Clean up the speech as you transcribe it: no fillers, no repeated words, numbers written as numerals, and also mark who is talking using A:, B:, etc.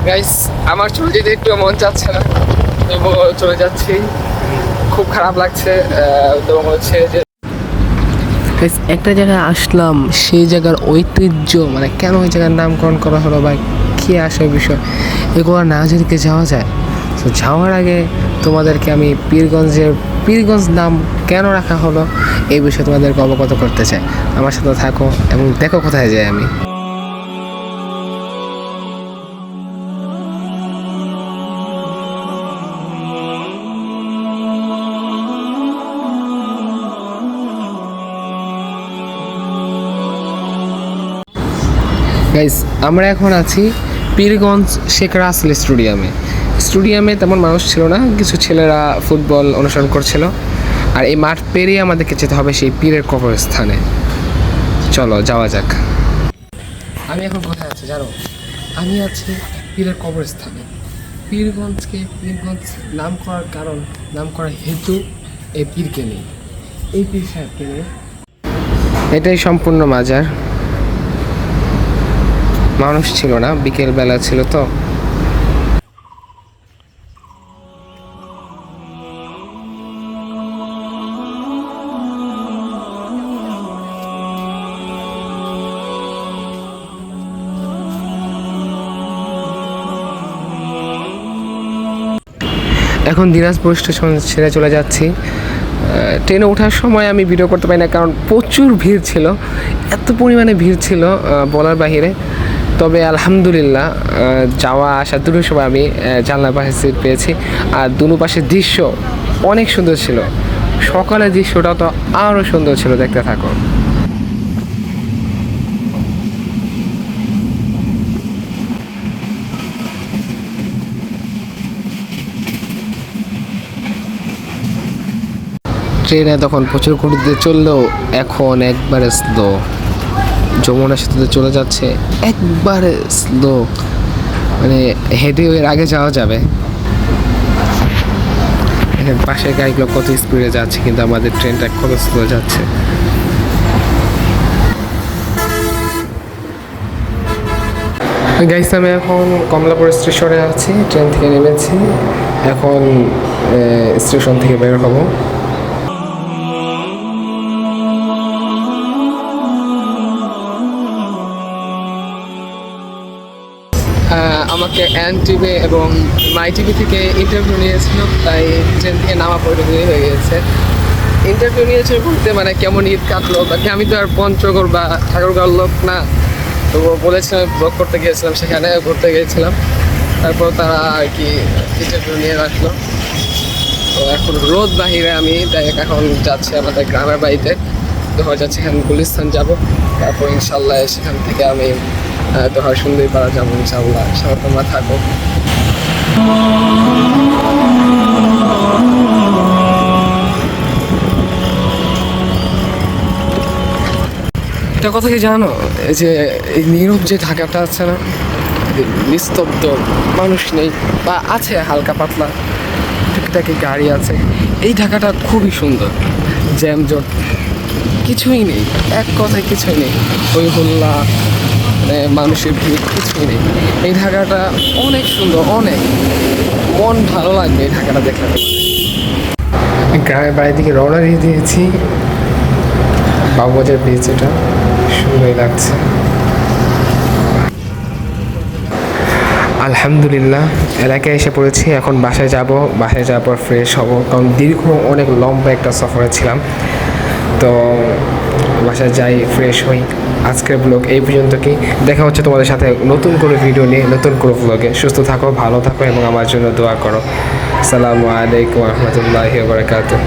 A: Guys আমার চলে যেতে একটু মন চাচ্ছে না, তবুও চলে যাচ্ছি। খুব খারাপ লাগছে। তো হচ্ছে যে একটা জায়গায় আসলাম, সেই জায়গার ঐতিহ্য মানে কেন ওই জায়গার নামকরণ করা হলো বা কী আসে বিষয়, এগুলো না যদি যাওয়া যায়। তো যাওয়ার আগে তোমাদেরকে আমি পীরগঞ্জ নাম কেন রাখা হলো এই বিষয়ে তোমাদেরকে অবগত করতে চাই। আমার সাথে থাকো এবং দেখো কোথায় যাই আমি। গাইস আমরা এখন আছি পীরগঞ্জ শেখ রাসেল স্টেডিয়ামে তেমন মানুষ ছিল না, কিছু ছেলেরা ফুটবল অনুসরণ করছিল। আর এই মাঠ পেরিয়ে আমাদেরকে যেতে হবে সেই পীরের কবরস্থানে। চলো যাওয়া যাক। আমি এখন কোথায় আছি জানো? আমি আছি পীরের কবরস্থানে। পীরগঞ্জকে পীরগঞ্জ নাম করার হেতু এই পীরকে নেই, এই পীর সাহেবকে নেই। এটাই সম্পূর্ণ মাজার। মানুষ ছিল না, বিকেল বেলা ছিল তো। এখন দিনাজপুর স্টেশন ছেড়ে চলে যাচ্ছি। ট্রেনে ওঠার সময় আমি ভিডিও করতে পারি না, কারণ প্রচুর ভিড় ছিল, এত পরিমাণে ভিড় ছিল বলার বাহিরে। তবে আলহামদুলিল্লাহ যাওয়া আসা দুটোর সময় আমি জানলার পাশে সিট পেয়েছি। আর দুনো পাশের দৃশ্য অনেক সুন্দর ছিল। সকালের দৃশ্যটা তো আরও সুন্দর ছিল, দেখতে থাকো। ট্রেনে তখন প্রচুর গতিতে চললেও এখন একবারে স্লো। যমুনার সাথে চলে যাচ্ছে একবারে স্লো, মানে হেঁটে এর আগে যাওয়া যাবে। পাশের গাড়িগুলো কত স্পিডে যাচ্ছে, কিন্তু আমাদের ট্রেনটা কত স্লো যাচ্ছে। গাইস আমি এখন কমলাপুর স্টেশনে আছি, ট্রেন থেকে নেমেছি। এখন স্টেশন থেকে বের হবো। আমাকে NTV এবং MyTV থেকে ইন্টারভিউ নিয়েছিল, তাই ট্রেন থেকে নামা পরিস্থিতি হয়ে গিয়েছে। ইন্টারভিউ নিয়েছে বলতে মানে কেমন ঈদ কাটলো, বাকি আমি তো আর পঞ্চগড় বা ঠাকুরগাঁওর লোক না। তো বলেছিলাম ব্লগ করতে গিয়েছিলাম, সেখানে ঘুরতে গিয়েছিলাম। তারপর তারা আর কি ইন্টারভিউ নিয়ে রাখলো। তো এখন রোদ বাহিরে, আমি ডাইরেক্ট এখন যাচ্ছি আমাদের গ্রামের বাড়িতে। তো হয়ে যাচ্ছে এখানে গুলিস্তান যাবো, তারপর ইনশাল্লাহ সেখান থেকে আমি দোহার সুন্দরী পাড়া যাবো ইনশাল্লাহ। সবাই তোমরা থাকো। এটা কথা কি জানো, এই যে এই নীরব যে ঢাকাটা আছে না, নিস্তব্ধ, মানুষ নেই বা আছে হালকা পাতলা টুকিটাকি গাড়ি আছে, এই ঢাকাটা খুবই সুন্দর। জ্যামজট কিছুই নেই, এক কথায় কিছুই নেই। হই হল্লা মানে মানুষের ভিড় কিছুই নেই। এই ঢাকাটা অনেক সুন্দর, অনেক মন ভালো লাগবে এই ঢাকাটা দেখলে। গ্রামের বাড়ির দিকে রওনা দিয়ে দিয়েছি। বাবুবাজার ব্রিজ, এটা সুন্দরই লাগছে। আলহামদুলিল্লাহ এলাকায় এসে পড়েছি। এখন বাসায় যাব, বাসায় যাওয়ার পর ফ্রেশ হব, কারণ দীর্ঘ অনেক লম্বা একটা সফরে ছিলাম। তো বাসায় যাই, ফ্রেশ হই। আজকের ব্লগ এই পর্যন্ত। কি দেখা হচ্ছে তোমাদের সাথে নতুন করে ভিডিও নিয়ে, নতুন করে ব্লগে। সুস্থ থাকো, ভালো থাকো এবং আমার জন্য দোয়া করো। আসসালামু আলাইকুম রহমতুল্লাহি ওয়া বারাকাতুহু।